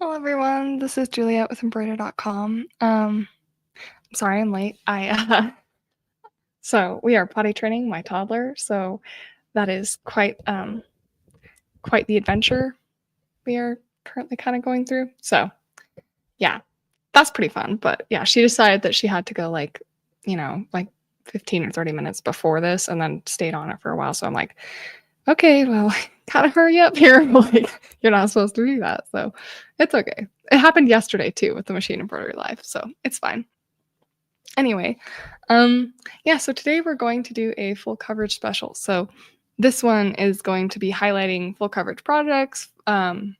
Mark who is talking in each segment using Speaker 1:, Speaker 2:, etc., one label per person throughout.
Speaker 1: Hello everyone, this is Juliet with Embroidery.com. Sorry I'm late. So we are potty training my toddler, so that is quite the adventure we are currently kind of going through. So yeah, that's pretty fun. But yeah, she decided that she had to go like 15 or 30 minutes before this and then stayed on it for a while. So I'm like, okay, well, gotta hurry up here. Like, you're not supposed to do that. So it's okay. It happened yesterday too with the machine embroidery live, so it's fine. Anyway, yeah, so today we're going to do a full coverage special. So this one is going to be highlighting full coverage projects. And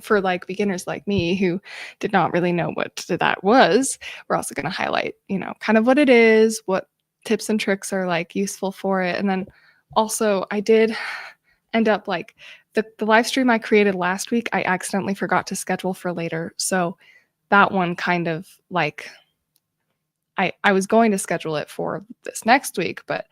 Speaker 1: for like beginners like me who did not really know what that was, we're also going to highlight, kind of what it is, what tips and tricks are like useful for it. And then also I did end up like the live stream I created last week, I accidentally forgot to schedule for later. So that one kind of like I was going to schedule it for this next week, but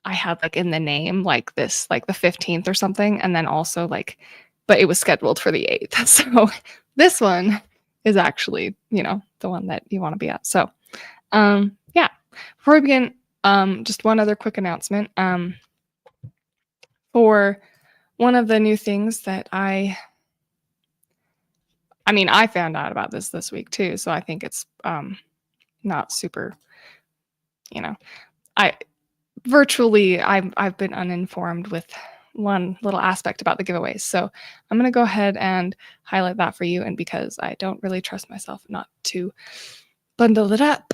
Speaker 1: I had like in the name like this, like the 15th or something. And then also like, but it was scheduled for the 8th. So this one is actually, the one that you want to be at. So yeah, before we begin, just one other quick announcement. For one of the new things that I found out about this week too. So I think it's not super, I virtually I've been uninformed with one little aspect about the giveaways. So I'm going to go ahead and highlight that for you. And because I don't really trust myself not to bundle it up,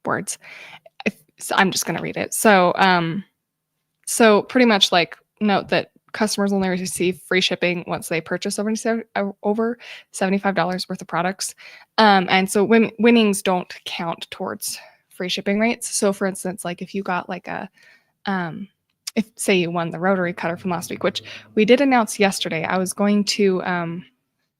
Speaker 1: words. So I'm just going to read it. So pretty much like note that customers only receive free shipping once they purchase over $75 worth of products. And so winnings don't count towards free shipping rates. So for instance, like if you got like if say you won the rotary cutter from last week, which we did announce yesterday, I was going to,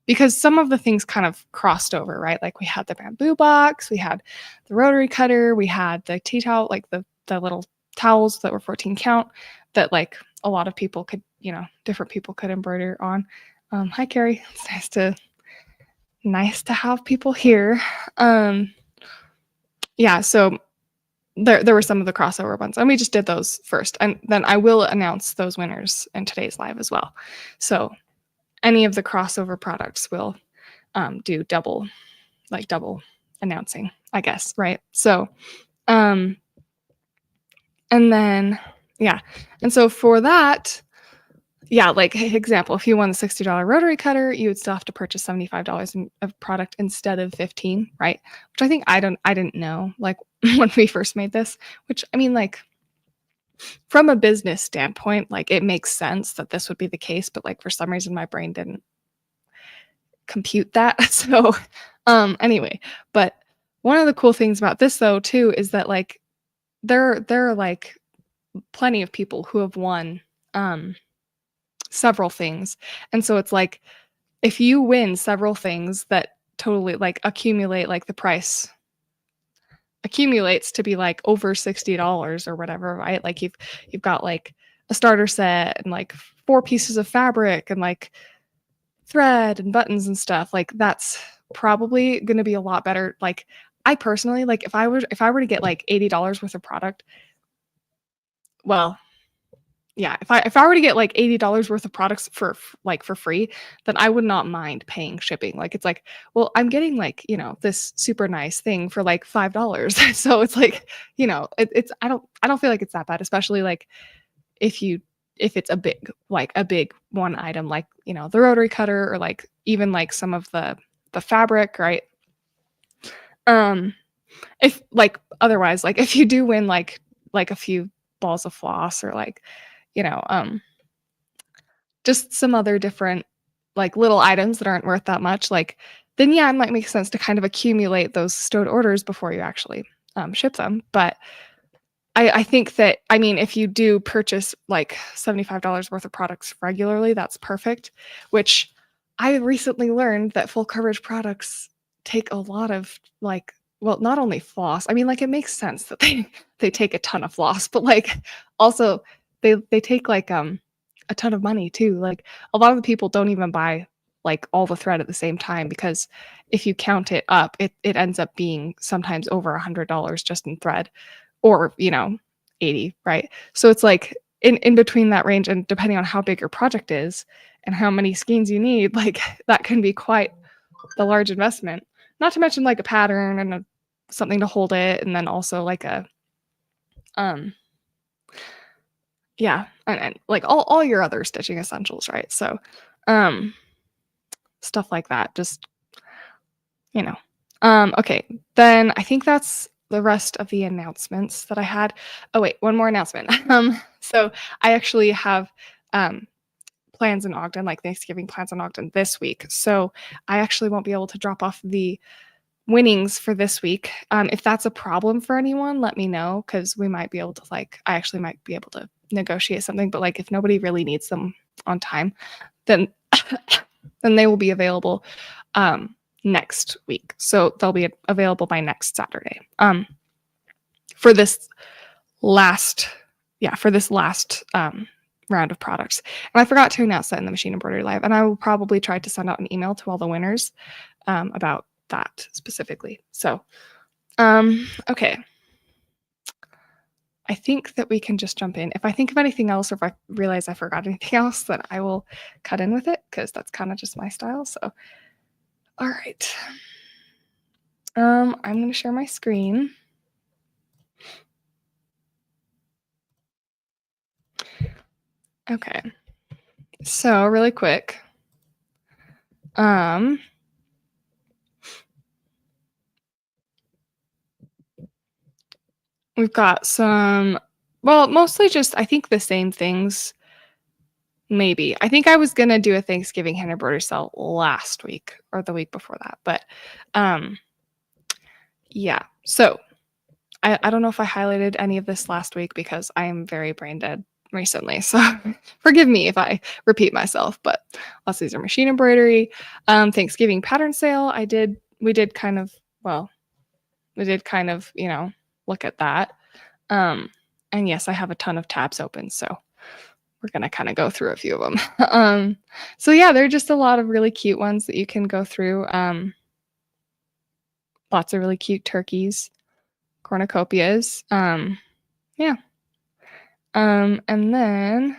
Speaker 1: because some of the things kind of crossed over, right? Like we had the bamboo box, we had the rotary cutter, we had the tea towel, like the little towels that were 14 count that like a lot of people could, different people could embroider on. Hi, Carrie. It's nice to have people here. Yeah, so there were some of the crossover ones, and we just did those first, and then I will announce those winners in today's live as well. So any of the crossover products will do double announcing, I guess, right? So and then yeah, and so for that, yeah, like example, if you won the $60 rotary cutter, you would still have to purchase $75 of product instead of 15, right? Which I think I didn't know like when we first made this, which I mean like from a business standpoint, like it makes sense that this would be the case, but like for some reason my brain didn't compute that. So anyway, but one of the cool things about this though too is that like there are like plenty of people who have won several things. And so it's like if you win several things that totally like accumulate, like the price accumulates to be like over $60 or whatever, right? Like you've got like a starter set and like 4 pieces of fabric and like thread and buttons and stuff. Like that's probably going to be a lot better. Like I personally, like if I were to get like $80 worth of product, well, yeah, if I were to get like $80 worth of products for free, then I would not mind paying shipping. Like it's like, well, I'm getting like, this super nice thing for like $5. So it's like, it's I don't feel like it's that bad, especially like if it's a big one item like, the rotary cutter or like even like some of the fabric, right? If like otherwise, like if you do win like a few balls of floss or like just some other different like little items that aren't worth that much, like then yeah, it might make sense to kind of accumulate those stowed orders before you actually ship them. But I think that, I mean, if you do purchase like $75 worth of products regularly, that's perfect, which I recently learned that full coverage products take a lot of like, well, not only floss, I mean, like it makes sense that they take a ton of floss, but like also they take like a ton of money too. Like a lot of the people don't even buy like all the thread at the same time because if you count it up, it ends up being sometimes over $100 just in thread or, 80, right? So it's like in between that range and depending on how big your project is and how many skeins you need, like that can be quite the large investment. Not to mention like a pattern and something to hold it and then also like a um yeah, and like all your other stitching essentials, right? So um stuff like that. Just, you know. Okay. Then I think that's the rest of the announcements that I had. Oh wait, one more announcement. So I actually have um plans in Ogden, like Thanksgiving plans in Ogden this week. So I actually won't be able to drop off the winnings for this week. If that's a problem for anyone, let me know because we might be able to I actually might be able to negotiate something. But like if nobody really needs them on time, then then they will be available next week. So they'll be available by next Saturday. For this last, round of products. And I forgot to announce that in the Machine Embroidery Live. And I will probably try to send out an email to all the winners about that specifically. So, okay. I think that we can just jump in. If I think of anything else or if I realize I forgot anything else, then I will cut in with it because that's kind of just my style. So, all right. I'm going to share my screen. Okay. So really quick. We've got some, well, mostly just, I think the same things. Maybe. I think I was going to do a Thanksgiving hand embroidery sale last week or the week before that. But yeah. So I don't know if I highlighted any of this last week because I am very brain dead recently. So forgive me if I repeat myself, but lots of these are machine embroidery. Thanksgiving pattern sale. We did kind of, look at that. And yes, I have a ton of tabs open. So we're going to kind of go through a few of them. So yeah, there are just a lot of really cute ones that you can go through. Lots of really cute turkeys, cornucopias. Yeah. And then,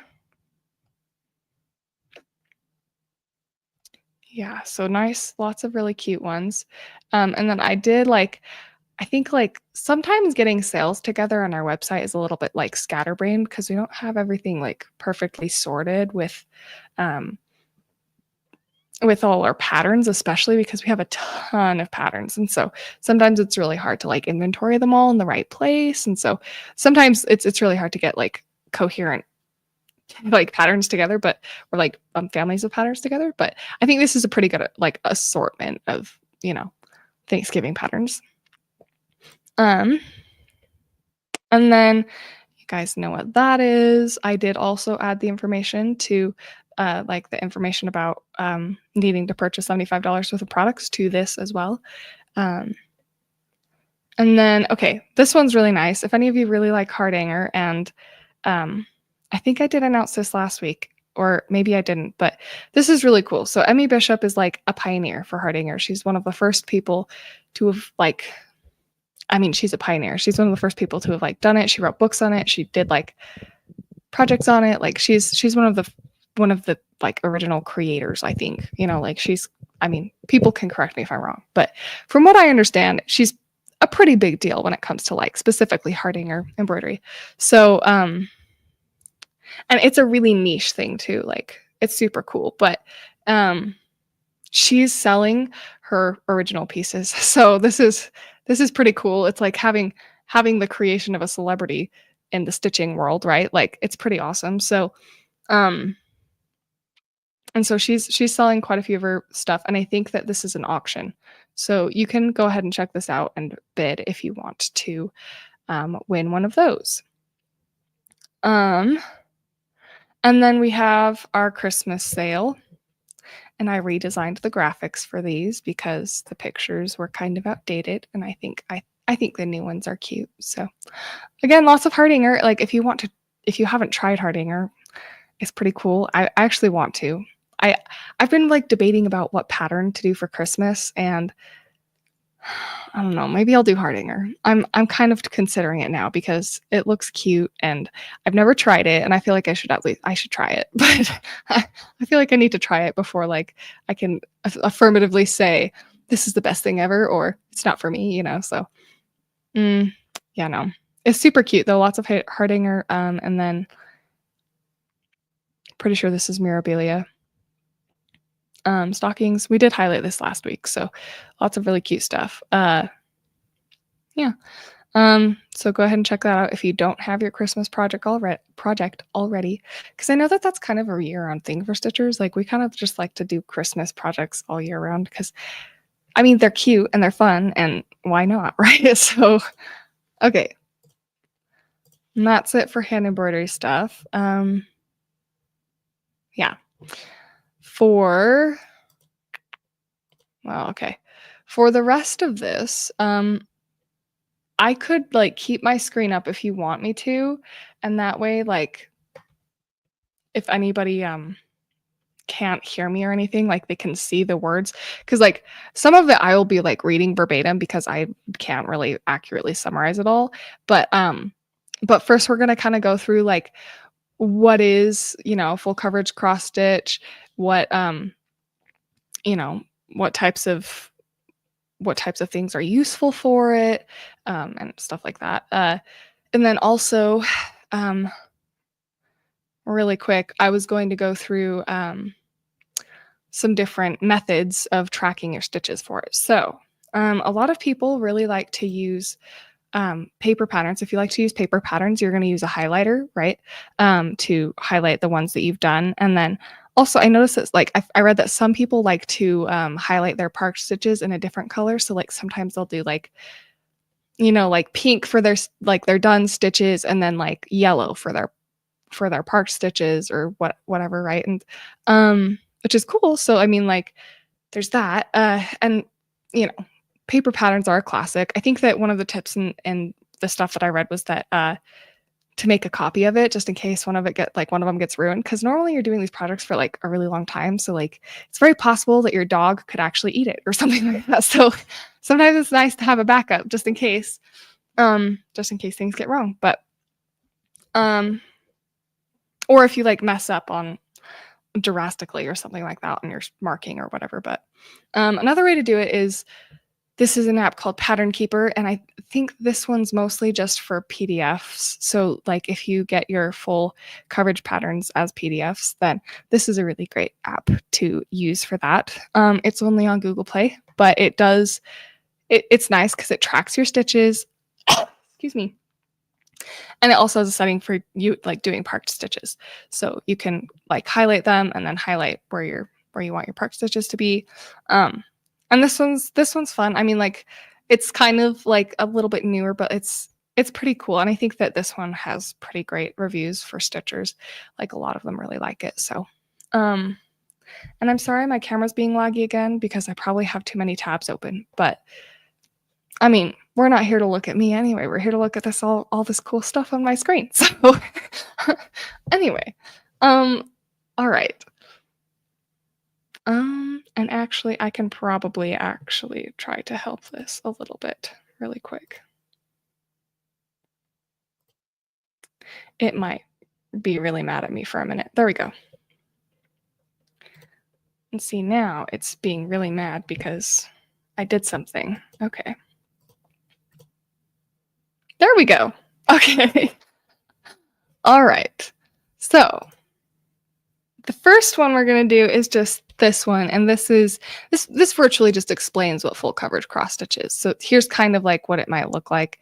Speaker 1: yeah, so nice, lots of really cute ones. And then I did I think sometimes getting sales together on our website is a little bit like scatterbrained because we don't have everything perfectly sorted with all our patterns, especially because we have a ton of patterns. And so sometimes it's really hard to inventory them all in the right place. And so sometimes it's really hard to get coherent patterns together, or families of patterns together. But I think this is a pretty good assortment of, Thanksgiving patterns. And then you guys know what that is. I did also add the information to the information about needing to purchase $75 worth of products to this as well. And then, okay, this one's really nice. If any of you really like Hardanger, and I think I did announce this last week, or maybe I didn't, but this is really cool. So Emmy Bishop is a pioneer for Hardanger. She's one of the first people to have she's a pioneer. She's one of the first people to have done it. She wrote books on it. She did projects on it. She's one of the original creators, I think. People can correct me if I'm wrong, but from what I understand, she's a pretty big deal when it comes to specifically Hardanger embroidery. So and it's a really niche thing too. It's super cool, but she's selling her original pieces. So this is pretty cool. It's having the creation of a celebrity in the stitching world, right? It's pretty awesome. So and so she's selling quite a few of her stuff, and I think that this is an auction. So you can go ahead and check this out and bid if you want to win one of those. And then we have our Christmas sale. And I redesigned the graphics for these because the pictures were kind of outdated, and I think the new ones are cute. So again, lots of Hardanger. If you haven't tried Hardanger, is pretty cool. I actually want to. I I've been like debating about what pattern to do for Christmas, and I don't know, maybe I'll do Hardinger. I'm kind of considering it now because it looks cute and I've never tried it and I feel like I should try it. But I feel like I need to try it before like I can affirmatively say this is the best thing ever or it's not for me, you know. So, mm, yeah, no. It's super cute though, lots of Hardinger and then pretty sure this is Mirabilia. Stockings. We did highlight this last week, so lots of really cute stuff. Yeah. So go ahead and check that out if you don't have your Christmas project already, because I know that that's kind of a year-round thing for Stitchers. Like we kind of just like to do Christmas projects all year round because I mean they're cute and they're fun, and why not, right? So okay, and that's it for hand embroidery stuff. Yeah. For well, okay. For the rest of this, I could like keep my screen up if you want me to, and that way, like, if anybody can't hear me or anything, like they can see the words. Because like some of it I will be like reading verbatim because I can't really accurately summarize it all. But first we're gonna kind of go through like what is, you know, full coverage cross stitch, what you know, what types of things are useful for it, and stuff like that. And then also, um, really quick, I was going to go through some different methods of tracking your stitches for it. So, a lot of people really like to use paper patterns. If you like to use paper patterns, you're going to use a highlighter, right? To highlight the ones that you've done. And then also, I noticed that like I read that some people like to highlight their parked stitches in a different color. So like sometimes they'll do like, you know, like pink for their like their done stitches, and then like yellow for their parked stitches or whatever, right? And which is cool. So I mean, like there's that, and you know, paper patterns are a classic. I think that one of the tips and the stuff that I read was that to make a copy of it just in case one of them gets ruined, because normally you're doing these projects for like a really long time, so like it's very possible that your dog could actually eat it or something like that. So sometimes it's nice to have a backup just in case things get wrong. But um or if you like mess up on drastically or something like that on your marking or whatever. But another way to do it is this is an app called Pattern Keeper, and I think this one's mostly just for PDFs. So like if you get your full coverage patterns as PDFs, then this is a really great app to use for that. It's only on Google Play, but it's nice because it tracks your stitches. Excuse me. And it also has a setting for you like doing parked stitches. So you can like highlight them and then highlight where you want your parked stitches to be. And this one's fun. I mean, like it's kind of like a little bit newer, but it's pretty cool. And I think that this one has pretty great reviews for stitchers. Like a lot of them really like it. So and I'm sorry my camera's being laggy again because I probably have too many tabs open, but I mean, we're not here to look at me anyway. We're here to look at all this cool stuff on my screen. So anyway, all right. And actually I can probably actually try to help this a little bit really quick. It might be really mad at me for a minute. There we go. And see, now it's being really mad because I did something. Okay. There we go. Okay. All right. So the first one we're going to do is just this one. And this virtually just explains what full coverage cross stitch is. So here's kind of like what it might look like.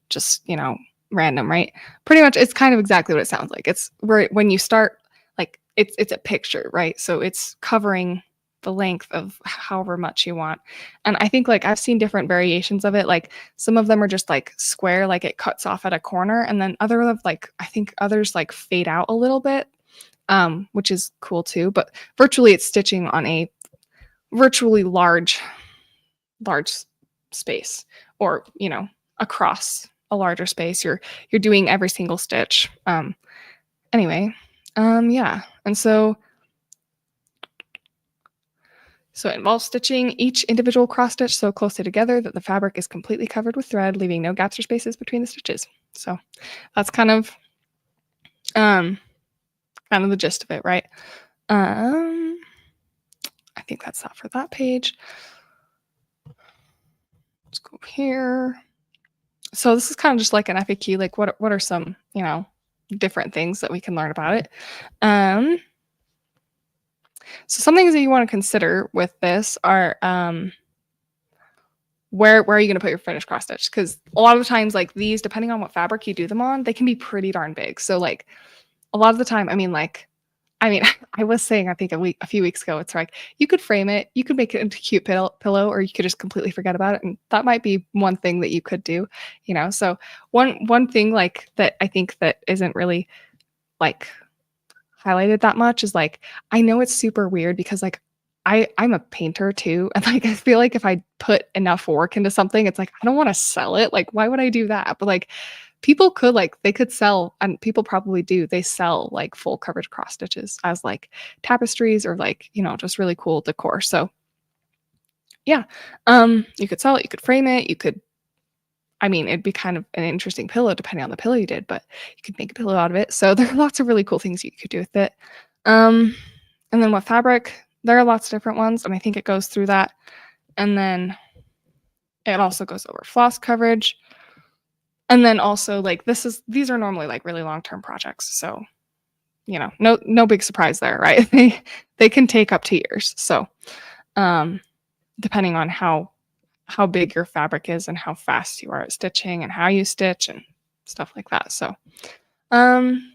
Speaker 1: Just, you know, random, right? Pretty much it's kind of exactly what it sounds like. It's where when you start, like it's a picture, right? So it's covering the length of however much you want. And I think like I've seen different variations of it. Like some of them are just like square, like it cuts off at a corner, and then I think others like fade out a little bit, which is cool too. But virtually it's stitching on a virtually large space, or you know, across a larger space. You're doing every single stitch. Anyway, Yeah. And so it involves stitching each individual cross stitch so closely together that the fabric is completely covered with thread, leaving no gaps or spaces between the stitches. So that's um kind of the gist of it, right? Um I think that's that for that page. Let's go here. So this is kind of just like an FAQ, like what are some, different things that we can learn about it. Um so some things that you want to consider with this are where are you going to put your finished cross stitch? Because a lot of the times, like these, depending on what fabric you do them on, they can be pretty darn big. So like a lot of the time, I was saying, I think a few weeks ago, it's like you could frame it, you could make it into a cute pillow, or you could just completely forget about it, and that might be one thing that you could do. So one thing like that I think that isn't really like highlighted that much is like I know it's super weird because like I'm a painter too, and like I feel like if I put enough work into something, it's like I don't want to sell it. Like why would I do that? But like people could they could sell, and people probably do. They sell like full coverage cross stitches as like tapestries or like just really cool decor. So yeah, you could sell it, you could frame it, you could. I mean, it'd be kind of an interesting pillow depending on the pillow you did, but you could make a pillow out of it. So there are lots of really cool things you could do with it. Um, and then what fabric? There are lots of different ones, and I think it goes through that. And then it also goes over floss coverage. And then also like these are normally like really long-term projects. So, no big surprise there, right? They can take up to years. So, um, depending on how big your fabric is and how fast you are at stitching and how you stitch and stuff like that. So, um,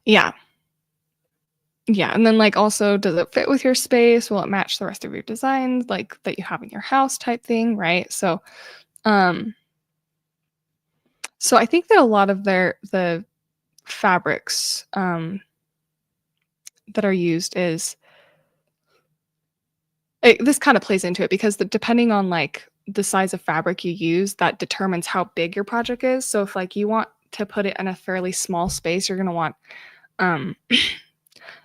Speaker 1: yeah. Yeah, and then like also does it fit with your space? Will it match the rest of your designs like that you have in your house type thing, right? Um so I think that a lot of the fabrics that are used this kind of plays into it because depending on like the size of fabric you use, that determines how big your project is. So if like you want to put it in a fairly small space, um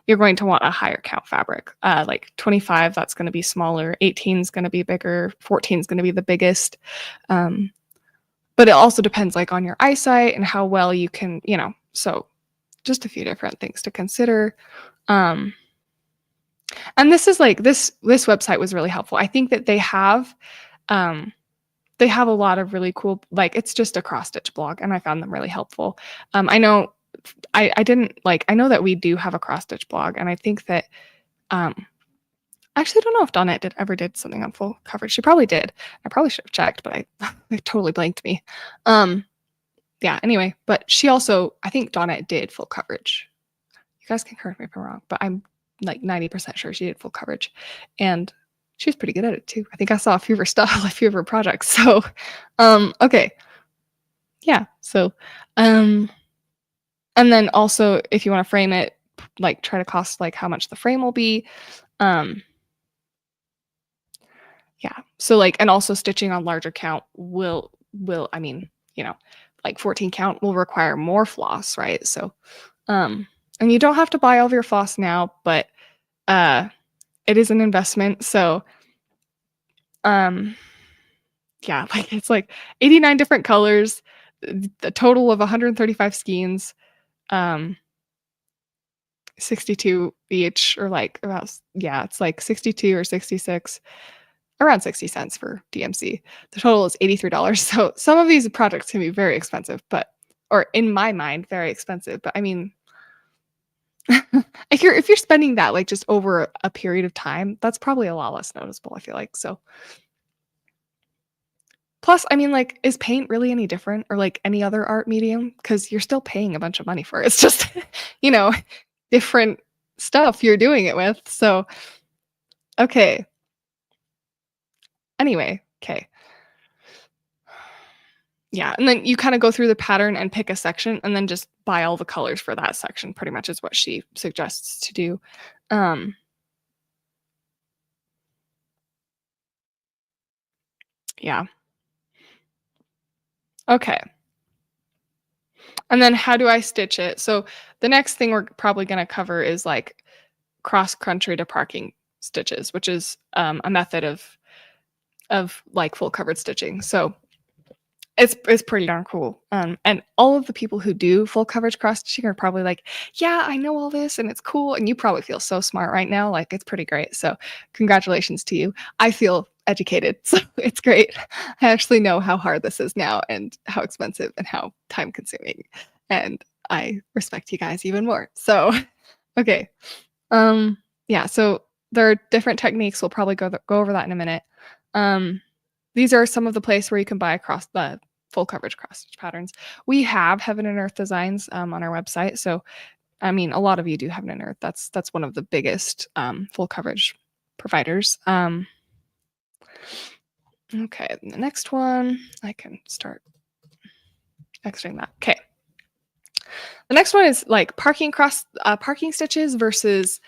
Speaker 1: you're going to want a higher count fabric. Like 25, that's going to be smaller. 18 is going to be bigger. 14 is going to be the biggest. Um, but it also depends like on your eyesight and how well you can, so just a few different things to consider. Um, and this is like this website was really helpful. I think that um, they have a lot of really cool, like it's just a cross stitch blog, and I found them really helpful. I know I didn't like I know that we do have a cross stitch blog, and I think that um I actually don't know if Dawnette ever did something on full coverage. She probably did. I probably should have checked, but it totally blanked me. Yeah, anyway, but she also, I think Dawnette did full coverage. You guys can correct me if I'm wrong, but I'm like 90% sure she did full coverage. And she was pretty good at it too. I think I saw a few of her stuff, a few of her projects. So, okay. Yeah. So, um, and then also if you want to frame it, like try to cost like how much the frame will be. Um, Yeah. So like and also stitching on larger count will I mean, like 14 count will require more floss, right? So and you don't have to buy all of your floss now, but uh it is an investment. So um yeah, like it's like 89 different colors, the total of 135 skeins, um 62 each or like about yeah, it's like 62 or 66 around 60 cents for DMC. The total is $83. So some of these projects can be very expensive, or in my mind, very expensive. But I mean, if you're spending that like just over a period of time, that's probably a lot less noticeable, I feel like. So plus, I mean, like, is paint really any different or like any other art medium? Because you're still paying a bunch of money for it. It's just, you know, different stuff you're doing it with. So okay. Anyway, okay. Yeah, and then you kinda go through the pattern and pick a section, and then just buy all the colors for that section, pretty much is what she suggests to do. Um, yeah. Okay. And then how do I stitch it? So the next thing we're probably going to cover is like cross country to parking stitches, which is a method of like full covered stitching. So it's pretty darn cool. And all of the people who do full coverage cross stitching are probably like, yeah, I know all this and it's cool. And you probably feel so smart right now. Like it's pretty great. So congratulations to you. I feel educated. So it's great. I actually know how hard this is now and how expensive and how time consuming. And I respect you guys even more. So okay. Yeah, so there are different techniques. We'll probably go over that in a minute. These are some of the places where you can buy across the full coverage cross stitch patterns. We have Heaven and Earth Designs on our website. So, I mean, a lot of you do Heaven and Earth. That's one of the biggest full coverage providers. Okay, the next one, I can start exiting that. Okay. The next one is like parking stitches versus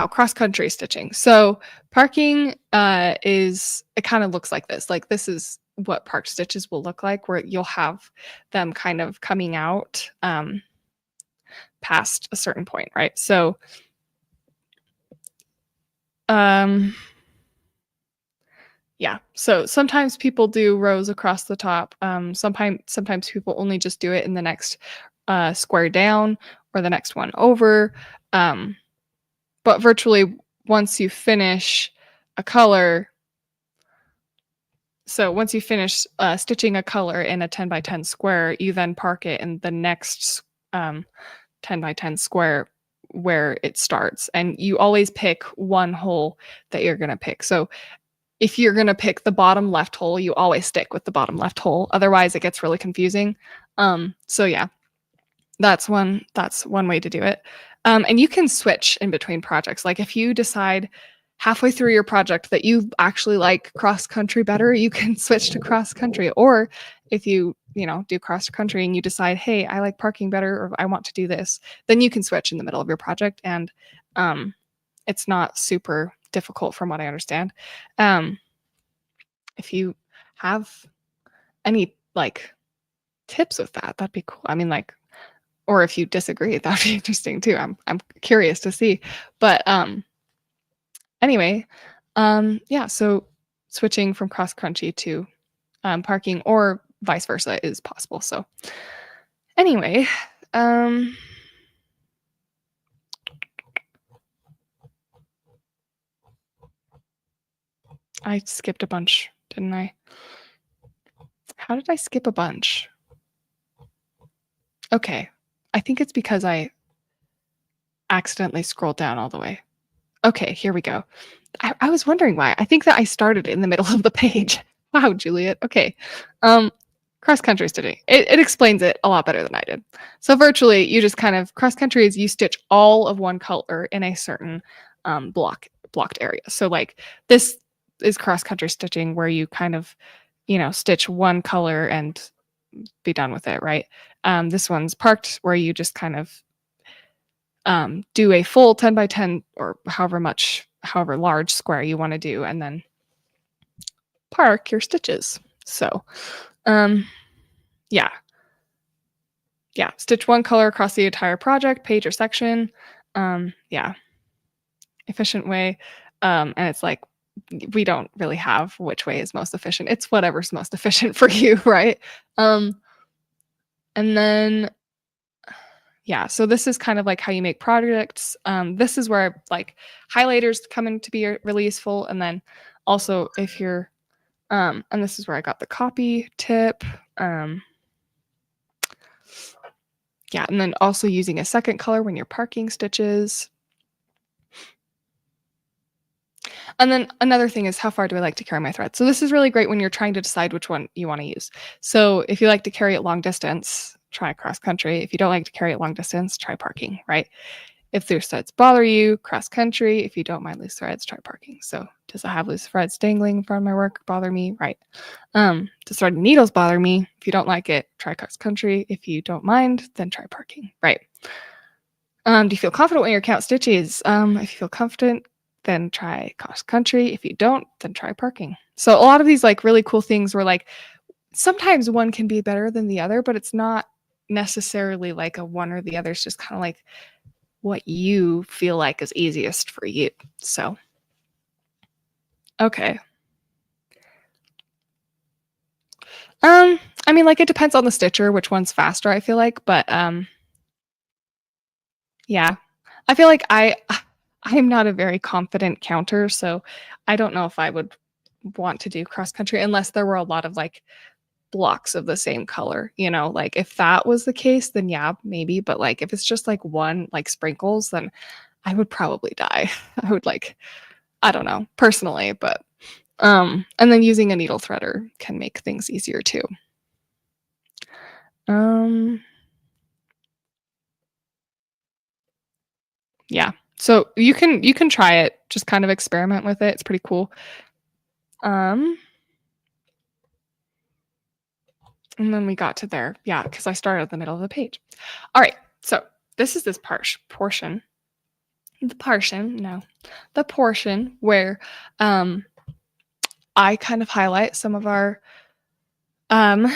Speaker 1: cross country stitching. So parking it kind of looks like this. Like this is what parked stitches will look like, where you'll have them kind of coming out past a certain point, right? So yeah, so sometimes people do rows across the top. Sometimes people only just do it in the next square down or the next one over. But virtually once you finish a color, so once you finish stitching a color in a 10 by 10 square, you then park it in the next 10 by 10 square where it starts. And you always pick one hole that you're going to pick. So if you're going to pick the bottom left hole, you always stick with the bottom left hole. Otherwise, it gets really confusing. So yeah, that's one way to do it. And you can switch in between projects. Like if you decide halfway through your project that you actually like cross country better, you can switch to cross country. Or if you do cross country and you decide, hey, I like parking better, or I want to do this, then you can switch in the middle of your project. And it's not super difficult from what I understand. If you have any like tips with that, that'd be cool. I mean, like, or if you disagree, that'd be interesting too. I'm curious to see. But anyway, yeah, so switching from cross country to parking or vice versa is possible. So anyway, I skipped a bunch, didn't I? How did I skip a bunch? Okay. I think it's because I accidentally scrolled down all the way. Okay, here we go. I was wondering why. I think that I started in the middle of the page. Wow, Juliet. Okay. Cross country stitching. It explains it a lot better than I did. So virtually, you just kind of cross country is you stitch all of one color in a certain blocked area. So like this is cross country stitching where you kind of stitch one color and be done with it, right? This one's parked where you just kind of do a full 10 by 10 or however large square you want to do, and then park your stitches. So yeah, stitch one color across the entire project, page, or section. Yeah, efficient way. And it's like we don't really have which way is most efficient. It's whatever's most efficient for you, right? And then yeah, so this is kind of like how you make projects. This is where like highlighters come in to be really useful. And then also if you're, and this is where I got the copy tip. Yeah, and then also using a second color when you're parking stitches. And then another thing is how far do I like to carry my thread? So this is really great when you're trying to decide which one you want to use. So if you like to carry it long distance, try cross country. If you don't like to carry it long distance, try parking, right? If loose threads bother you, cross country. If you don't mind loose threads, try parking. So does I have loose threads dangling in front of my work bother me? Right. Does thread needles bother me? If you don't like it, try cross country. If you don't mind, then try parking. Right. Do you feel confident when your count stitches? If you feel confident, then try cross country. If you don't, then try parking. So a lot of these like really cool things were like sometimes one can be better than the other, but it's not necessarily like a one or the other. It's just kind of like what you feel like is easiest for you. So, okay. I mean, like it depends on the stitcher, which one's faster, I feel like, but yeah. I feel like I'm not a very confident counter, so I don't know if I would want to do cross country unless there were a lot of like blocks of the same color, you know? Like if that was the case, then yeah, maybe, but like if it's just like one like sprinkles, then I would probably die. I would like I don't know, personally, but and then using a needle threader can make things easier too. Um yeah. So you can try it, just kind of experiment with it. It's pretty cool. Um and then we got to there. Yeah, because I started at the middle of the page. All right. So this is this portion. The portion, no. The portion where I kind of highlight some of our um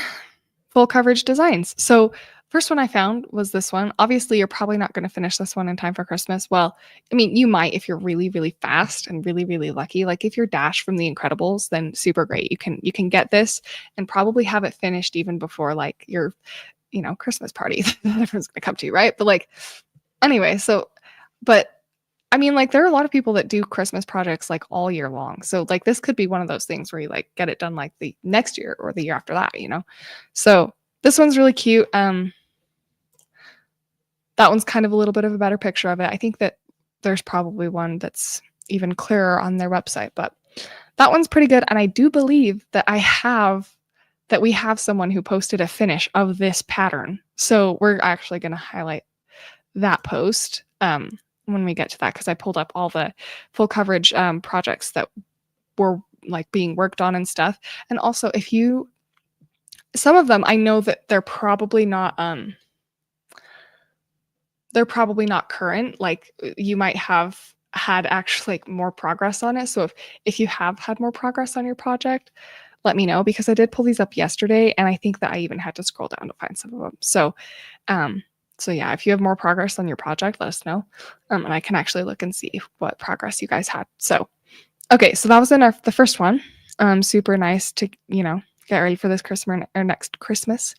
Speaker 1: full coverage designs. So first one I found was this one. Obviously, you're probably not going to finish this one in time for Christmas. Well, I mean, you might if you're really, really fast and really, really lucky. Like if you're Dash from The Incredibles, then super great. You can get this and probably have it finished even before like your, Christmas party that everyone's gonna come to, right? But like anyway, but I mean, like there are a lot of people that do Christmas projects like all year long. So like this could be one of those things where you like get it done like the next year or the year after that. So this one's really cute. That one's kind of a little bit of a better picture of it. I think that there's probably one that's even clearer on their website, but that one's pretty good. And I do believe that we have someone who posted a finish of this pattern. So we're actually going to highlight that post when we get to that because I pulled up all the full coverage projects that were like being worked on and stuff. And also, some of them I know that they're probably not current. Like you might have had actually like more progress on it. So if you have had more progress on your project, let me know because I did pull these up yesterday and I think that I even had to scroll down to find some of them. So yeah, if you have more progress on your project, let us know. And I can actually look and see what progress you guys had. So okay, so that was the first one. Super nice to, get ready for this Christmas or next Christmas.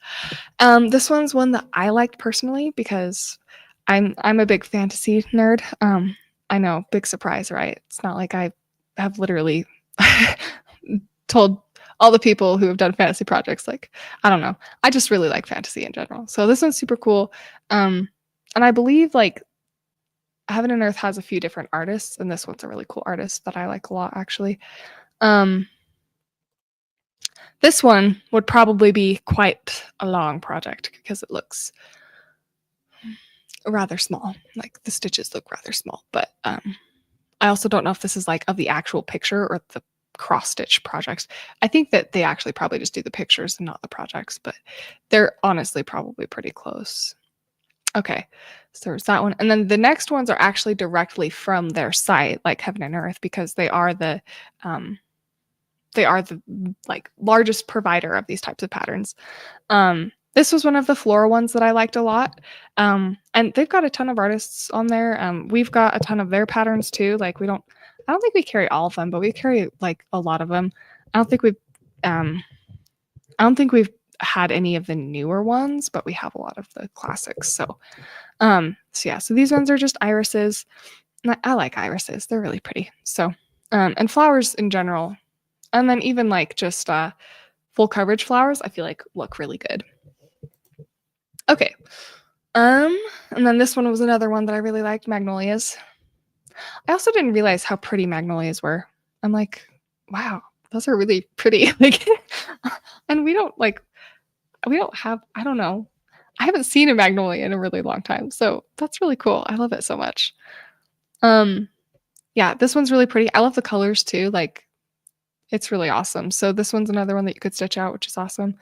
Speaker 1: This one's one that I liked personally because I'm a big fantasy nerd. I know, big surprise, right? It's not like I have literally told all the people who have done fantasy projects, like, I don't know. I just really like fantasy in general. So this one's super cool. And I believe like Heaven and Earth has a few different artists, and this one's a really cool artist that I like a lot, actually. Um, this one would probably be quite a long project because it looks rather small. Like the stitches look rather small, but I also don't know if this is like of the actual picture or the cross stitch projects. I think that they actually probably just do the pictures and not the projects, but they're honestly probably pretty close. Okay, so there's that one. And then the next ones are actually directly from their site, like Heaven and Earth, because um, they are the like largest provider of these types of patterns. This was one of the floral ones that I liked a lot. And they've got a ton of artists on there. We've got a ton of their patterns too. Like I don't think we carry all of them, but we carry like a lot of them. I don't think we've, um, I don't think we've had any of the newer ones, but we have a lot of the classics. So yeah, so these ones are just irises. And I like irises; they're really pretty. So, and flowers in general, and then even like just full coverage flowers, I feel like look really good. Okay. And then this one was another one that I really liked, magnolias. I also didn't realize how pretty magnolias were. I'm like, wow, those are really pretty. Like, and we don't have, I don't know. I haven't seen a magnolia in a really long time. So that's really cool. I love it so much. Um, yeah, this one's really pretty. I love the colors too. Like it's really awesome. So this one's another one that you could stitch out, which is awesome.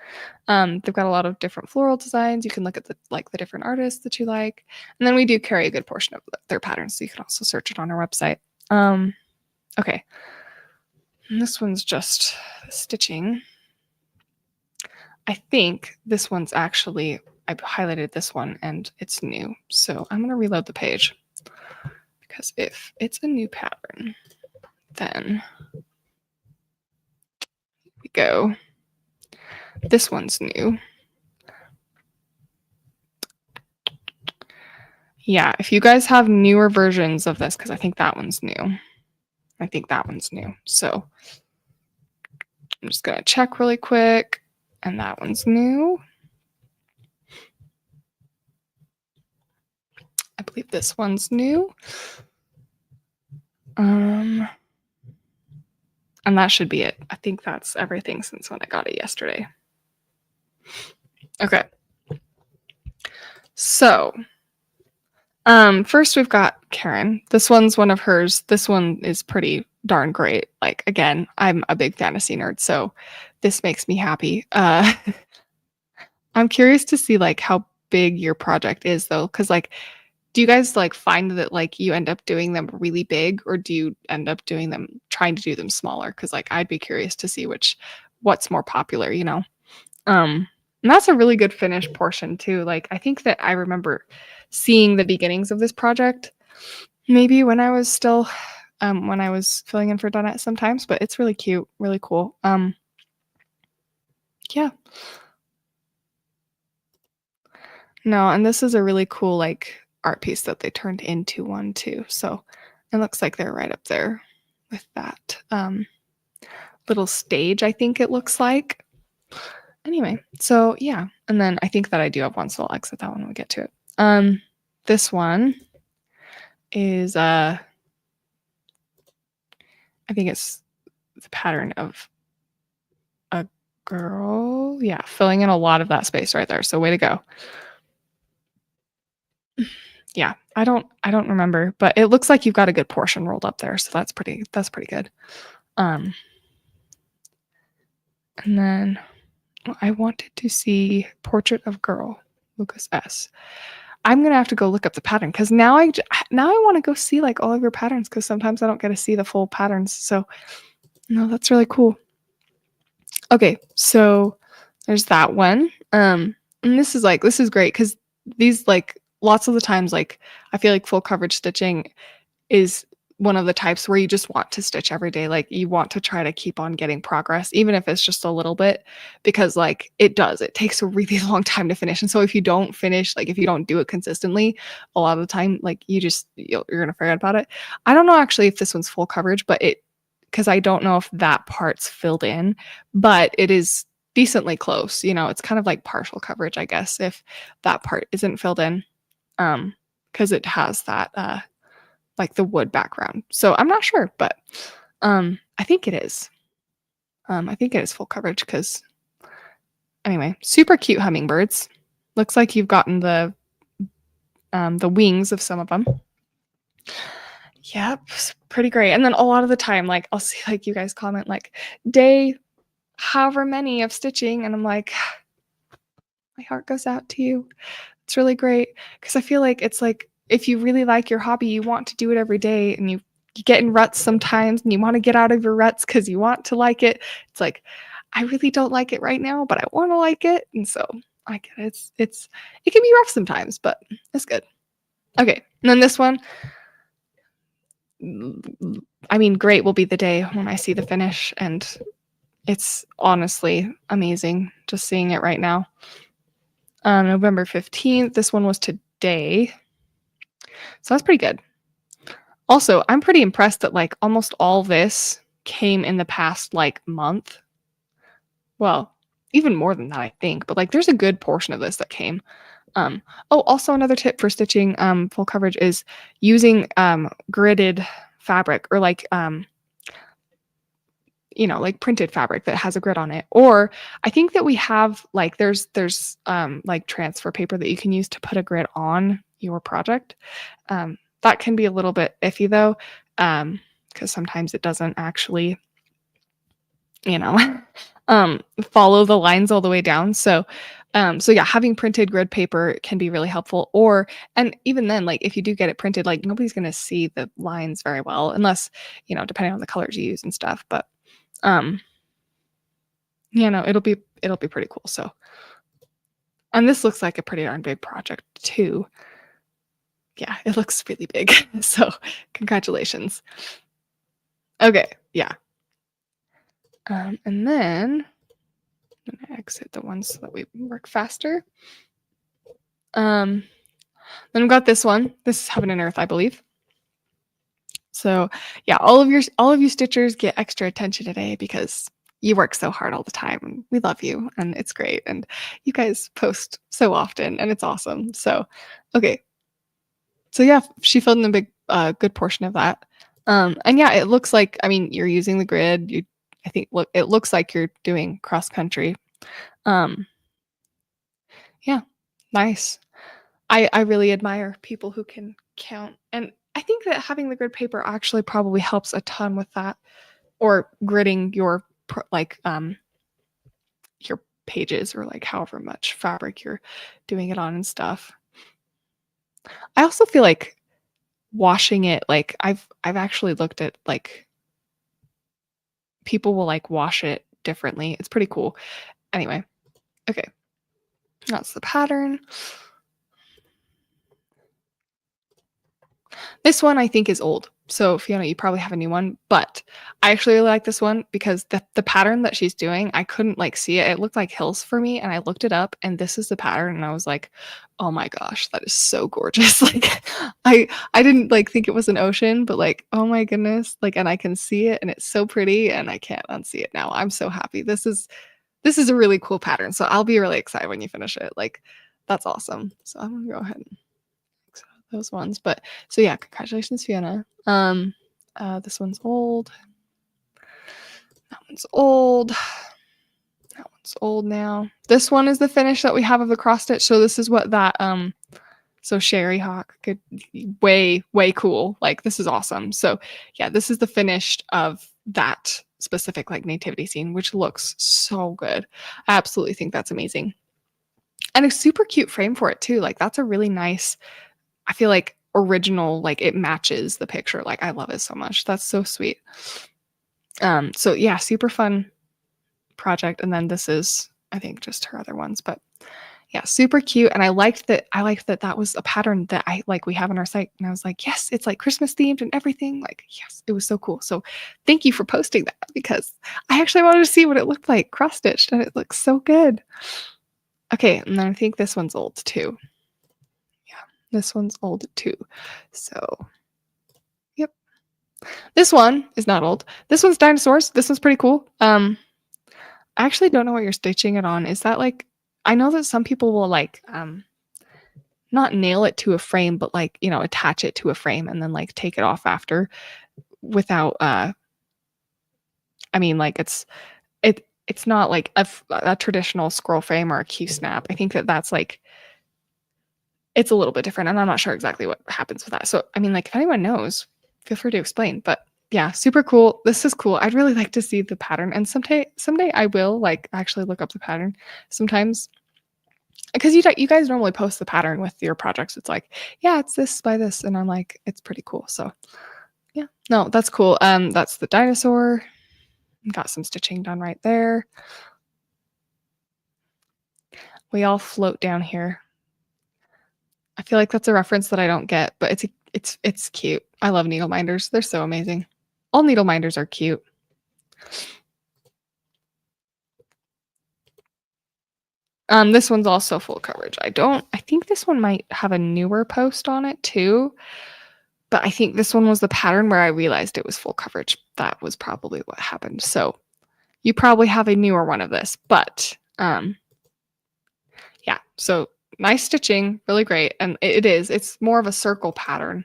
Speaker 1: They've got a lot of different floral designs. You can look at the different artists that you like. And then we do carry a good portion of their patterns, so you can also search it on our website. Okay. And this one's just stitching. I think this one's actually, I highlighted this one and it's new. So I'm going to reload the page because if it's a new pattern, then we go. This one's new. Yeah, if you guys have newer versions of this, because I think that one's new. I think that one's new. So I'm just going to check really quick. And that one's new. I believe this one's new. And that should be it. I think that's everything since when I got it yesterday. Okay. So, first we've got Karen. This one's one of hers. This one is pretty darn great. Like, again, I'm a big fantasy nerd, so this makes me happy. I'm curious to see like how big your project is though, because like, do you guys like find that like you end up doing them really big, or do you end up doing them trying to do them smaller? Because like I'd be curious to see what's more popular, you know. And that's a really good finished portion too. Like I think that I remember seeing the beginnings of this project maybe when I was still when I was filling in for Donette sometimes, but it's really cute, really cool. Yeah. No, and this is a really cool like art piece that they turned into one too. So it looks like they're right up there with that little stage, I think it looks like. Anyway, so yeah. And then I think that I do have one, so I'll exit that one when we get to it. This one is I think it's the pattern of a girl. Yeah, filling in a lot of that space right there. So way to go. Yeah, I don't remember, but it looks like you've got a good portion rolled up there, so that's pretty good. And then I wanted to see Portrait of Girl, Lucas S. I'm gonna have to go look up the pattern because now I want to go see like all of your patterns because sometimes I don't get to see the full patterns. So no, that's really cool. Okay, so there's that one. And this is great because these like lots of the times like I feel like full coverage stitching is one of the types where you just want to stitch every day. Like you want to try to keep on getting progress, even if it's just a little bit, because like it takes a really long time to finish. And so if you don't finish, like if you don't do it consistently, a lot of the time, like you're going to forget about it. I don't know actually if this one's full coverage, but because I don't know if that part's filled in, but it is decently close. You know, it's kind of like partial coverage, I guess, if that part isn't filled in. Because it has that like the wood background. So I'm not sure, but I think it is. I think it is full coverage because anyway, super cute hummingbirds. Looks like you've gotten the wings of some of them. Yep, pretty great. And then a lot of the time, like I'll see like you guys comment like day however many of stitching, and I'm like, my heart goes out to you. It's really great because I feel like it's like if you really like your hobby, you want to do it every day, and you get in ruts sometimes and you want to get out of your ruts because you want to like it. It's like, I really don't like it right now, but I want to like it. And so I get it. It can be rough sometimes, but it's good. Okay. And then this one, I mean, great will be the day when I see the finish, and it's honestly amazing just seeing it right now. November 15th. This one was today. So that's pretty good. Also, I'm pretty impressed that like almost all this came in the past like month. Well, even more than that, I think. But like there's a good portion of this that came. Also another tip for stitching full coverage is using gridded fabric or like like printed fabric that has a grid on it. Or I think that we have like there's like transfer paper that you can use to put a grid on your project. That can be a little bit iffy though, because sometimes it doesn't actually, follow the lines all the way down. So yeah, having printed grid paper can be really helpful. And even then, like if you do get it printed, like nobody's gonna see the lines very well unless, depending on the colors you use and stuff. But Yeah, no, it'll be pretty cool. So, and this looks like a pretty darn big project too. Yeah, it looks really big. So, congratulations. Okay, yeah. And then I'm gonna exit the ones so that we work faster. Um, then we've got this one. This is Heaven and Earth, I believe. So yeah, all of you stitchers get extra attention today because you work so hard all the time and we love you and it's great and you guys post so often and it's awesome. So okay. So yeah, she filled in a big good portion of that. And yeah, it looks like I mean you're using the grid. I think look it looks like you're doing cross country. Um yeah, nice. I really admire people who can count. And I think that having the grid paper actually probably helps a ton with that or gridding your pages or like however much fabric you're doing it on and stuff. I also feel like washing it like I've actually looked at like people will like wash it differently. It's pretty cool. Anyway, okay. That's the pattern. This one I think is old. So Fiona, you probably have a new one, but I actually really like this one because the pattern that she's doing, I couldn't like see it. It looked like hills for me and I looked it up and this is the pattern and I was like, "Oh my gosh, that is so gorgeous." Like I didn't like think it was an ocean, but like, "Oh my goodness." Like and I can see it and it's so pretty and I can't unsee it now. I'm so happy. This is a really cool pattern. So I'll be really excited when you finish it. Like that's awesome. So I'm going to go ahead and those ones. But so yeah, congratulations, Fiona. This one's old. That one's old. That one's old now. This one is the finish that we have of the cross stitch. So this is what that so Sherry Hawk could way cool. Like this is awesome. So yeah, this is the finish of that specific like nativity scene, which looks so good. I absolutely think that's amazing. And a super cute frame for it too. Like that's a really nice I feel like original, like it matches the picture. Like I love it so much. That's so sweet. So yeah, super fun project. And then this is, I think, just her other ones, but yeah, super cute. And I liked that that was a pattern that I like we have on our site. And I was like, yes, it's like Christmas themed and everything. Like, yes, it was so cool. So thank you for posting that because I actually wanted to see what it looked like cross stitched and it looks so good. Okay, and then I think this one's old too. This one's old too. So, yep. This one is not old. This one's dinosaurs. This one's pretty cool. I actually don't know what you're stitching it on. Is that like I know that some people will like not nail it to a frame, but like, attach it to a frame and then like take it off after without I mean like it's not like a traditional scroll frame or a Q snap. I think that that's like it's a little bit different and I'm not sure exactly what happens with that. So, I mean, like if anyone knows, feel free to explain. But yeah, super cool. This is cool. I'd really like to see the pattern. And someday I will like actually look up the pattern sometimes. Because you guys normally post the pattern with your projects. It's like, yeah, it's this by this. And I'm like, it's pretty cool. So yeah. No, that's cool. That's the dinosaur. Got some stitching done right there. We all float down here. I feel like that's a reference that I don't get, but it's cute. I love needle minders. They're so amazing. All needle minders are cute. This one's also full coverage. I think this one might have a newer post on it too, but I think this one was the pattern where I realized it was full coverage. That was probably what happened. So you probably have a newer one of this, but yeah. So nice stitching, really great. And it's more of a circle pattern.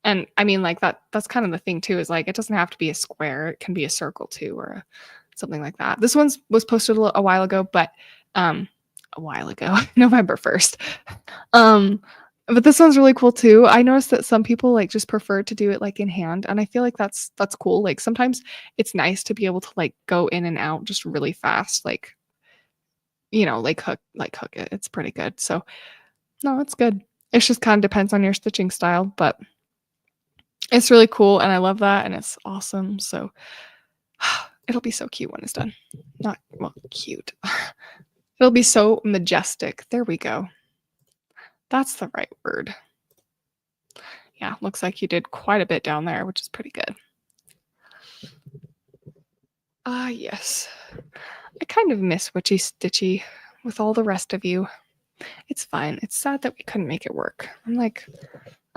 Speaker 1: And I mean, like that's kind of the thing too, is like, it doesn't have to be a square. It can be a circle too, or something like that. This one's was posted a while ago, but November 1st. But this one's really cool too. I noticed that some people like just prefer to do it like in hand. And I feel like that's cool. Like sometimes it's nice to be able to like go in and out just really fast. Like, hook it. It's pretty good. So no, it's good. It just kind of depends on your stitching style, but it's really cool and I love that and it's awesome. So It'll be so cute when it's done. Not, well, cute. It'll be so majestic. There we go. That's the right word. Yeah, looks like you did quite a bit down there, which is pretty good. Ah, yes. I kind of miss Witchy Stitchy with all the rest of you. It's fine. It's sad that we couldn't make it work. And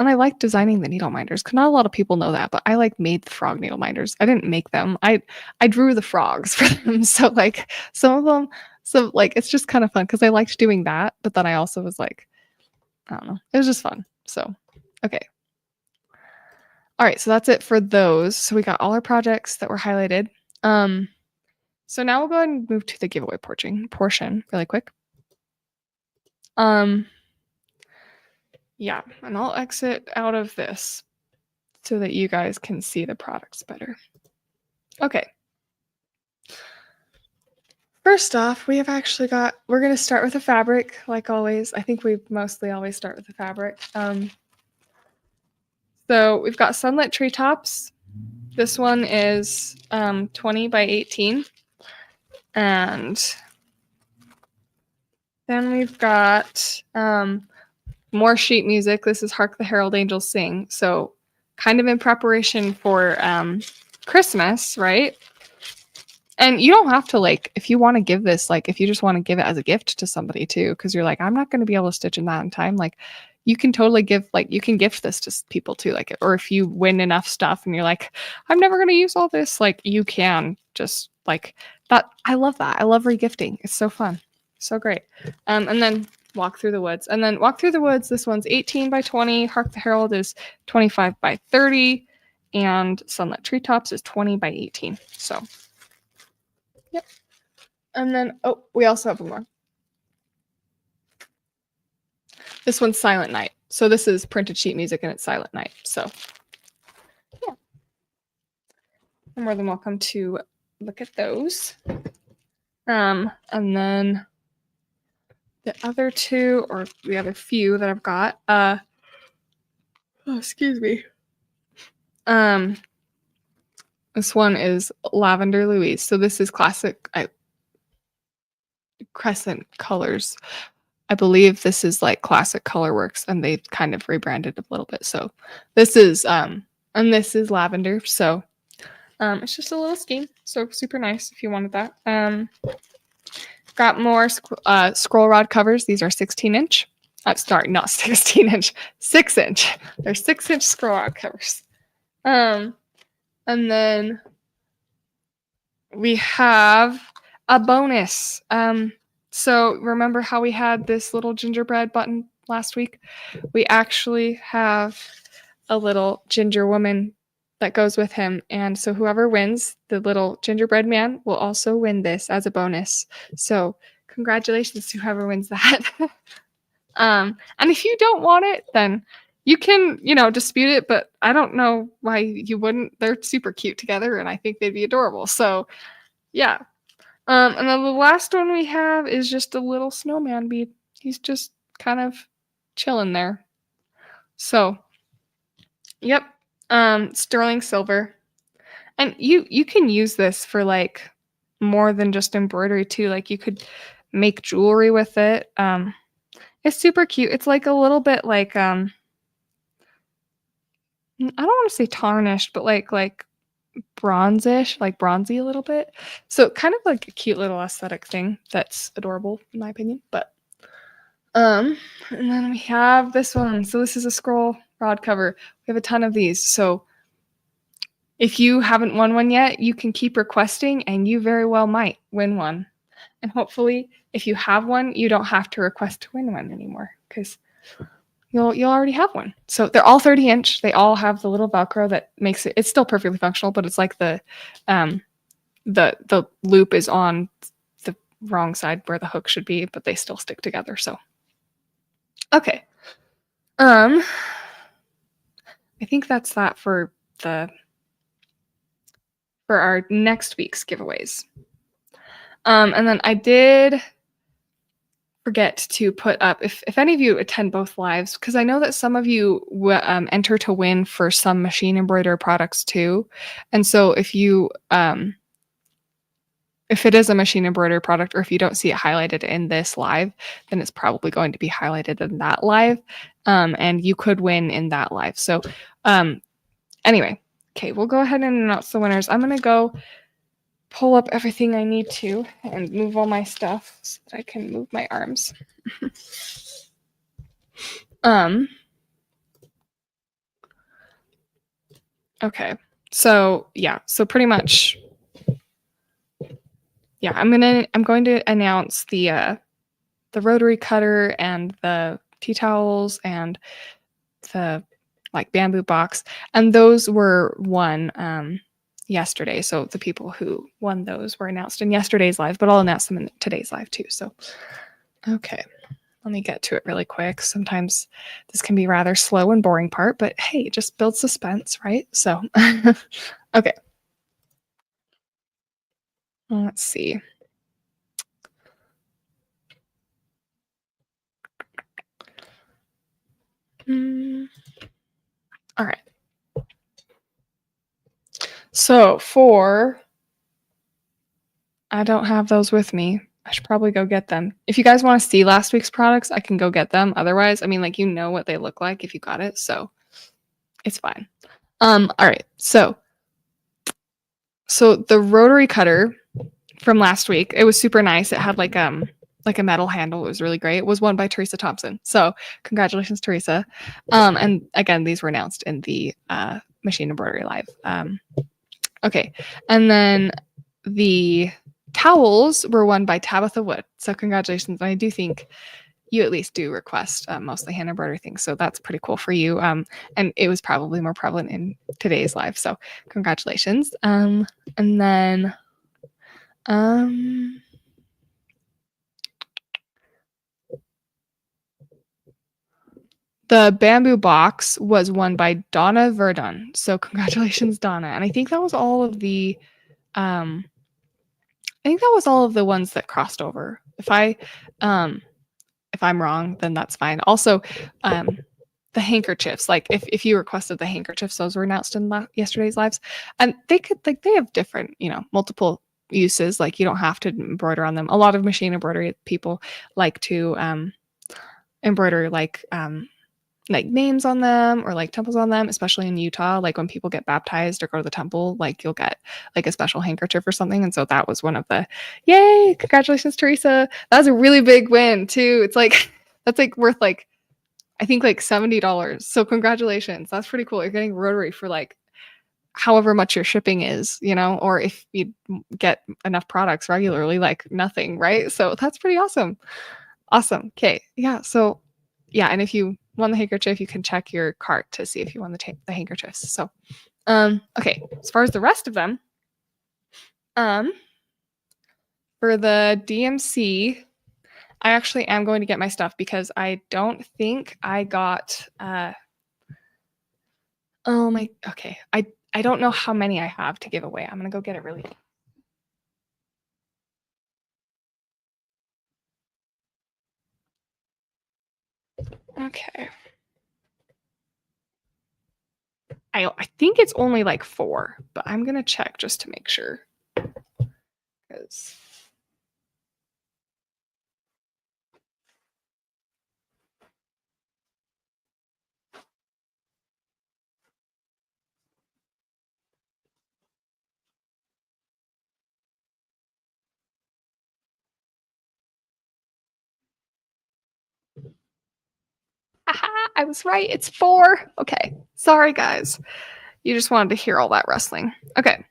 Speaker 1: I like designing the needle minders, because not a lot of people know that, but I like made the frog needle minders. I didn't make them. I drew the frogs for them. So like some of them, so like it's just kind of fun because I liked doing that, but then I also was like, I don't know. It was just fun. So okay. All right, so that's it for those. So we got all our projects that were highlighted. So now we'll go ahead and move to the giveaway portion really quick. Yeah, and I'll exit out of this so that you guys can see the products better. Okay. First off, we have actually got, we're going to start with the fabric, like always. I think we mostly always start with the fabric. So we've got Sunlit Treetops. This one is 20 by 18. And then we've got more sheet music. This is Hark the Herald Angels Sing. So kind of in preparation for Christmas, right? And you don't have to, like, if you want to give this, like, if you just want to give it as a gift to somebody too, because you're like, I'm not going to be able to stitch in that in time. Like, you can totally give, like, you can gift this to people too. Like, or if you win enough stuff and you're like, I'm never going to use all this, like, you can just like that. I love that. I love regifting. It's so fun. So great. And then Walk Through the Woods. And then Walk Through the Woods, this one's 18 by 20. Hark the Herald is 25 by 30. And Sunlit Treetops is 20 by 18. So yep. And then, oh, we also have one more. This one's Silent Night. So this is printed sheet music and it's Silent Night. So yeah. You're more than welcome to look at those. And then the other two, or the other few that I've got, oh, excuse me. This one is Lavender Louise. So this is classic Crescent Colors. I believe this is like Classic Colorworks, and they've kind of rebranded a little bit. So this is and this is Lavender. So it's just a little scheme. So super nice if you wanted that. Got more scroll rod covers. These are 16-inch. Sorry, not 16-inch, 6-inch. They're 6-inch scroll rod covers. And then we have a bonus. So remember how we had this little gingerbread button last week? We actually have a little ginger woman that goes with him. And so whoever wins, the little gingerbread man will also win this as a bonus. So congratulations to whoever wins that. And if you don't want it, then you can, dispute it, but I don't know why you wouldn't. They're super cute together and I think they'd be adorable. So yeah. And then the last one we have is just a little snowman bead. He's just kind of chilling there. So, yep. Sterling silver. And you can use this for like more than just embroidery too. Like you could make jewelry with it. It's super cute. It's like a little bit like I don't want to say tarnished, but like bronzish, like bronzy a little bit. So kind of like a cute little aesthetic thing that's adorable in my opinion. But and then we have this one. So this is a scroll rod cover. We have a ton of these. So if you haven't won one yet, you can keep requesting and you very well might win one. And hopefully if you have one, you don't have to request to win one anymore because you'll already have one. So they're all 30-inch. They all have the little Velcro that makes it's still perfectly functional, but it's like the loop is on the wrong side where the hook should be, but they still stick together. So okay. I think that's that for our next week's giveaways. And then I did forget to put up, if any of you attend both lives, because I know that some of you enter to win for some machine embroidery products too. And so if you if it is a machine embroidery product, or if you don't see it highlighted in this live, then it's probably going to be highlighted in that live. And you could win in that live. So anyway, okay, we'll go ahead and announce the winners. I'm going to go pull up everything I need to and move all my stuff so that I can move my arms. Okay. So pretty much, I'm going to announce the rotary cutter and the tea towels and the like bamboo box, and those were won yesterday. So the people who won those were announced in yesterday's live, but I'll announce them in today's live too. So okay, let me get to it really quick. Sometimes this can be rather slow and boring part, but hey, it just builds suspense, right? So okay, let's see. All right. So I don't have those with me. I should probably go get them. If you guys want to see last week's products, I can go get them. Otherwise, I mean, like, you know what they look like if you got it, so it's fine. All right. So the rotary cutter from last week, it was super nice. It had like a metal handle. It was really great. It was won by Teresa Thompson. So congratulations, Teresa. And again, these were announced in the Machine Embroidery Live. Okay. And then the towels were won by Tabitha Wood. So congratulations. I do think you at least do request mostly hand embroidery things. So that's pretty cool for you. And it was probably more prevalent in today's live. So congratulations. And then the bamboo box was won by Donna Verdun. So congratulations, Donna. And I think that was all of the ones that crossed over. If I'm wrong, then that's fine. Also, the handkerchiefs, like if you requested the handkerchiefs, those were announced in yesterday's lives, and they have different, multiple uses. Like, you don't have to embroider on them. A lot of machine embroidery people like to embroider like names on them or like temples on them, especially in Utah. Like when people get baptized or go to the temple, like you'll get like a special handkerchief or something. And so that was one of the, yay, congratulations, Teresa. That was a really big win too. It's like, that's like worth like, I think like $70. So congratulations. That's pretty cool. You're getting rotary for like however much your shipping is, or if you get enough products regularly, like nothing, right? So that's pretty awesome. Awesome. Okay. Yeah. So yeah. And if you won the handkerchief, you can check your cart to see if you won the handkerchiefs. So, okay. As far as the rest of them, for the DMC, I actually am going to get my stuff because I don't think I got, okay. I don't know how many I have to give away. I'm going to go get it really. Okay. I think it's only like 4, but I'm going to check just to make sure. Because I was right. It's 4. Okay. Sorry, guys. You just wanted to hear all that rustling. Okay.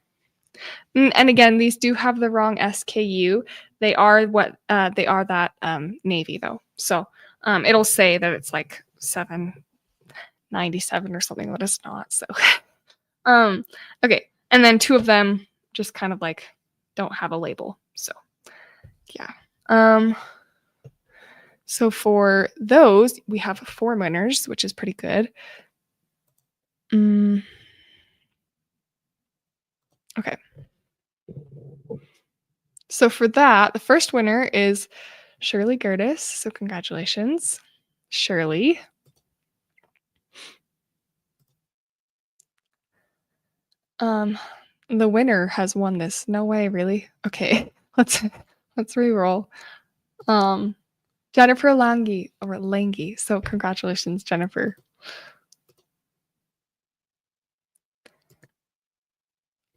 Speaker 1: And again, these do have the wrong SKU. They are that navy though. So it'll say that it's like 797 or something, but it's not. So okay. And then 2 of them just kind of like don't have a label. So yeah. So for those, we have 4 winners, which is pretty good. Okay. So for that, the first winner is Shirley Gertis. So congratulations, Shirley. The winner has won this. No way, really? Okay, let's let's re-roll. Um, Jennifer Lange or Lange. So congratulations, Jennifer.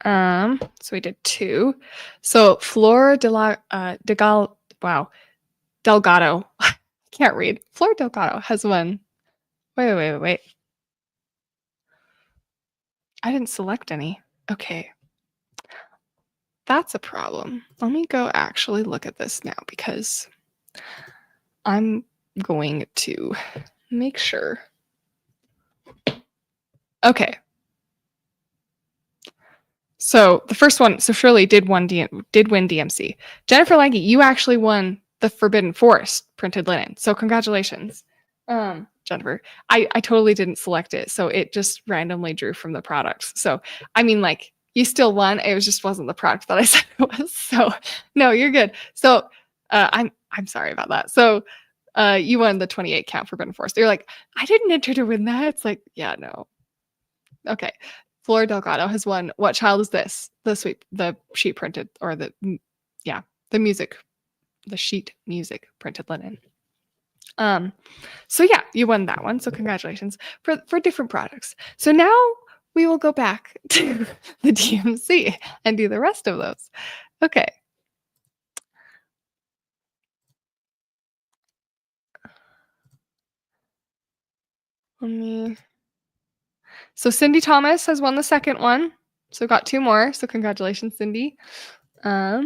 Speaker 1: So we did 2. So Flor Delgado. Can't read. Flor Delgado has won. Wait. I didn't select any. Okay. That's a problem. Let me go actually look at this now because I'm going to make sure. Okay. So the first one, so Shirley did win DMC. Jennifer Lange, you actually won the Forbidden Forest printed linen. So congratulations, Jennifer. I totally didn't select it, so it just randomly drew from the products. So I mean, like you still won. It was just wasn't the product that I said it was. So no, you're good. So I'm sorry about that. So you won the 28 count Forbidden Forest. You're like, I didn't enter to win that. It's like, yeah, no. Okay. Flor Delgado has won What Child Is This? The sheet printed, or the sheet music printed linen. So yeah, you won that one. So congratulations for different products. So now we will go back to the DMC and do the rest of those. Okay. So Cindy Thomas has won the second one. So got 2 more. So congratulations, Cindy. All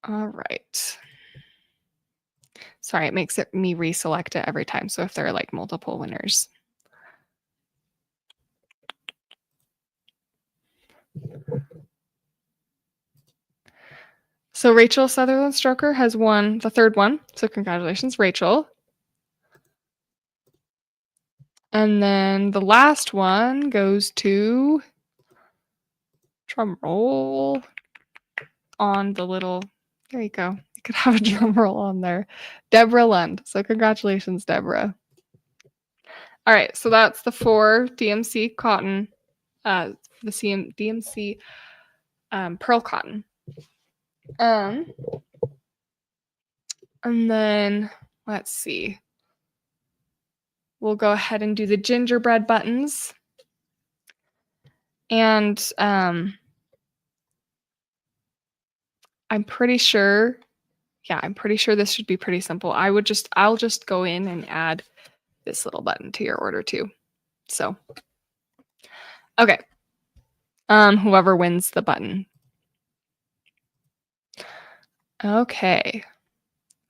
Speaker 1: right. Sorry, it makes me reselect it every time. So if there are like multiple winners. So Rachel Sutherland Stroker has won the third one. So congratulations, Rachel. And then the last one goes to, drum roll, on the little, there you go. You could have a drum roll on there. Deborah Lund. So congratulations, Deborah. All right, so that's the 4 DMC cotton, the DMC pearl cotton. And then let's see. We'll go ahead and do the gingerbread buttons. And I'm pretty sure, this should be pretty simple. I'll just go in and add this little button to your order too. So, okay. Whoever wins the button. Okay.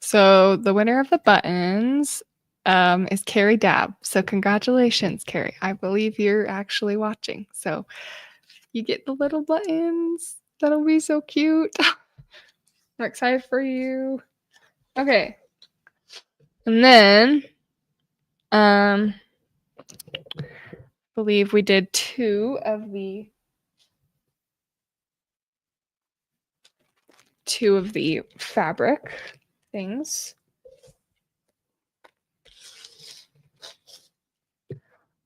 Speaker 1: So the winner of the buttons is Carrie Dabb. So congratulations, Carrie. I believe you're actually watching. So you get the little buttons. That'll be so cute. I'm excited for you. Okay. And then I believe we did 2 of the fabric things.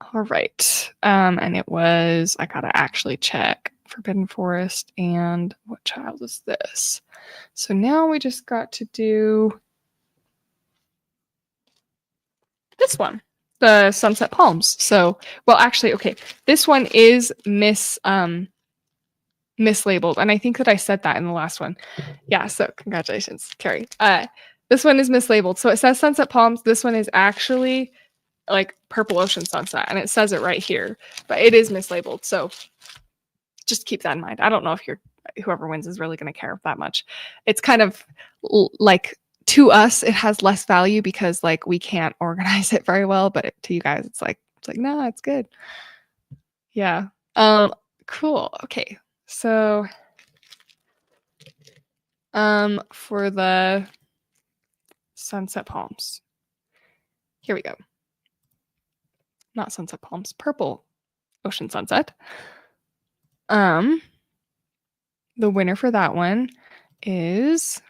Speaker 1: All right. And it was, I gotta actually check Forbidden Forest and What Child Is This? So now we just got to do this one, the Sunset Palms. So, well, actually, okay, this one is mislabeled, and I think that I said that in the last one. Yeah, so congratulations, Carrie. This one is mislabeled. So it says Sunset Palms. This one is actually like Purple Ocean Sunset, and it says it right here, but it is mislabeled. So just keep that in mind. I don't know if whoever wins is really going to care that much. It's kind of like, to us, it has less value because like we can't organize it very well, but to you guys, it's like, no, it's good. Yeah. Cool. Okay. So, for the Sunset Palms, here we go. Not Sunset Palms, Purple Ocean Sunset. The winner for that one is,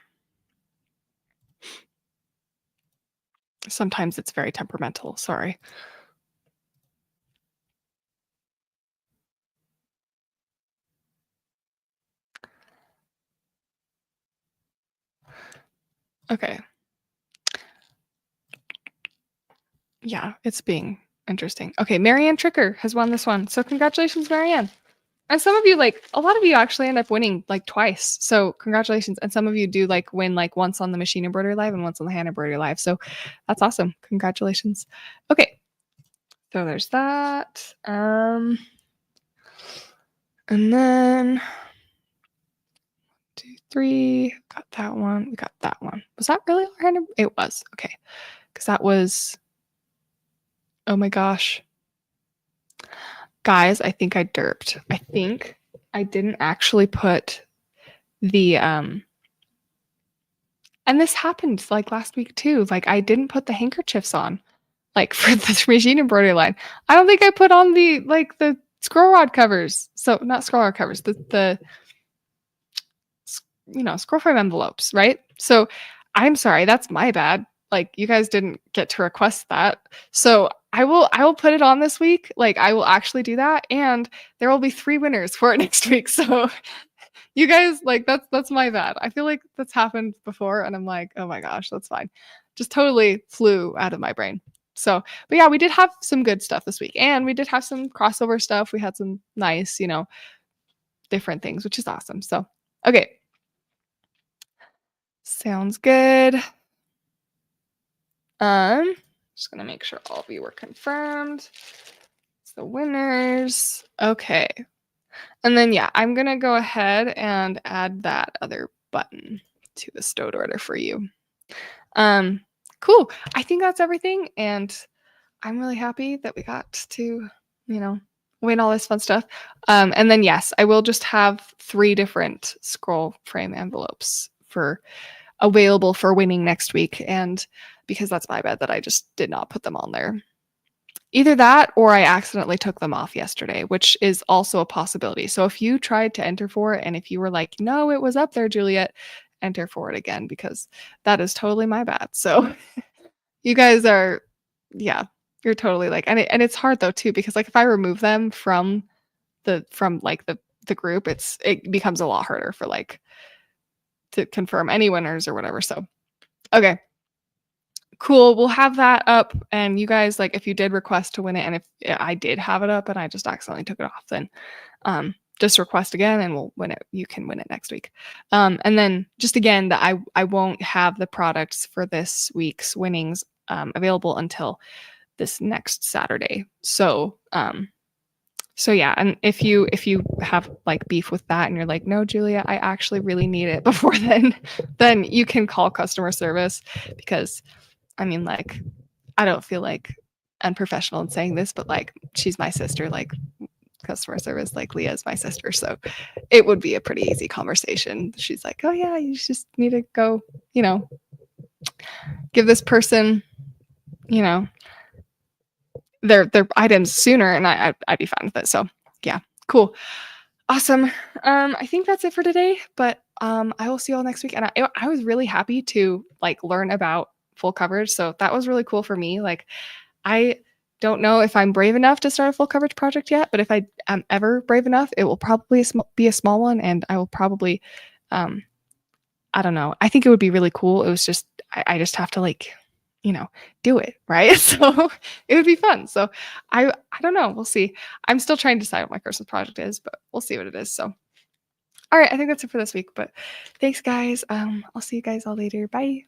Speaker 1: sometimes it's very temperamental, sorry. Okay. Yeah, it's being interesting. Okay, Marianne Tricker has won this one. So congratulations, Marianne. And some of you, like a lot of you actually end up winning like twice. So congratulations. And some of you do like win like once on the Machine Embroidery Live and once on the Hand Embroidery Live. So that's awesome. Congratulations. Okay. So there's that. And then 2, 3, got that one. We got that one. Was that really our hand? It was. Okay. Because that was, oh my gosh. Guys, I think I derped. I think I didn't actually put the and this happened like last week too. Like I didn't put the handkerchiefs on like for the machine embroidery line. I don't think I put on the scroll rod covers. So not scroll rod covers, the scroll frame envelopes, right? So I'm sorry, that's my bad. Like you guys didn't get to request that. So I will put it on this week. Like I will actually do that and there will be 3 winners for it next week. So you guys like that's my bad. I feel like that's happened before and I'm like, "Oh my gosh, that's fine." Just totally flew out of my brain. So, but yeah, we did have some good stuff this week and we did have some crossover stuff. We had some nice, different things, which is awesome. So, okay. Sounds good. Just gonna make sure all of you were confirmed. It's the winners. Okay. And then yeah, I'm gonna go ahead and add that other button to the stowed order for you. Cool. I think that's everything, and I'm really happy that we got to, win all this fun stuff. And then yes, I will just have 3 different scroll frame envelopes for available for winning next week, and because that's my bad that I just did not put them on there. Either that or I accidentally took them off yesterday, which is also a possibility. So if you tried to enter for it and if you were like, no, it was up there, Juliet, enter for it again because that is totally my bad. So you guys are, yeah, you're totally like, and it's hard though too because like if I remove them from the group, it becomes a lot harder for like to confirm any winners or whatever. So okay. Cool. We'll have that up. And you guys, like, if you did request to win it, and if I did have it up and I just accidentally took it off, then just request again and we'll win it. You can win it next week. And then just again, that I won't have the products for this week's winnings available until this next Saturday. So yeah, and if you have like beef with that and you're like, no, Julia, I actually really need it before then you can call customer service because I mean, like, I don't feel like unprofessional in saying this, but like, she's my sister, like, customer service, like, Leah's my sister. So it would be a pretty easy conversation. She's like, oh, yeah, you just need to go, give this person, their items sooner. And I'd be fine with it. So yeah, cool. Awesome. I think that's it for today, but I will see you all next week. And I was really happy to like learn about full coverage. So that was really cool for me. Like I don't know if I'm brave enough to start a full coverage project yet, but if I am ever brave enough, it will probably be a small one and I will probably I don't know. I think it would be really cool. It was just I just have to like, do it, right? So it would be fun. So I don't know. We'll see. I'm still trying to decide what my Christmas project is, but we'll see what it is. So all right, I think that's it for this week. But thanks guys. I'll see you guys all later. Bye.